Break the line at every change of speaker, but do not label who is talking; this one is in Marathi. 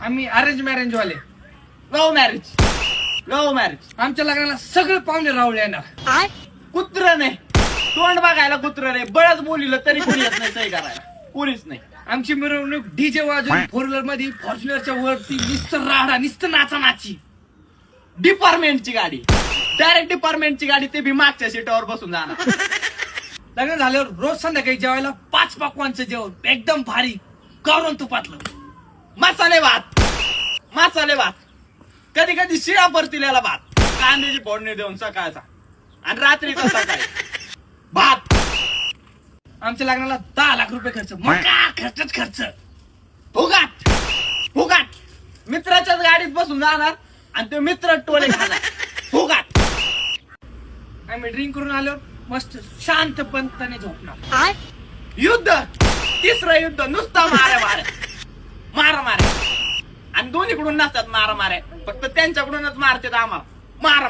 आम्ही अरेंज मॅरेंज वाले.
Love marriage.
आमच्या लग्नाला सगळे पाहुणे राहुल येणार.
कुत्र नाही, तोंड बघायला कुत्र नाही, बळच बोलिलं तरी कोणी येत नाही सही करायला, कोणीच नाही.
आमची मिरवणूक डीजे वाजून फोर व्हीलर मध्ये फॉर्च्युनरच्या वरती नुसतं राडा नुसतं नाचानाची.
डिपार्टमेंटची गाडी, डायरेक्ट डिपार्टमेंटची गाडी, ते बी मागच्या सीटावर बसून जाणार.
लग्न झाल्यावर रोज संध्याकाळी जेवायला 5 पक्वांचं जेवण एकदम भारी गावरान तुपातलं.
मसाले भात, कधी कधी शिळा परतिलेला भात, कांद्याची फोडणी देऊन सकाळचा, आणि रात्रीचा सकाळी भात.
आमच्या लग्नाला 10 लाख रुपये खर्च. मग काय खर्च.
फुगाट मित्राच्याच गाडीत बसून जाणार आणि ते मित्र टोले खाणार. फुगाट.
आम्ही ड्रिंक करून आल्यावर मस्त शांतपणे झोपणार.
युद्ध, तिसरं युद्ध, नुसता मारा आणि दोन्हीकडून नसतात मारा, फक्त त्यांच्याकडूनच मारतात आम्हाला. मारा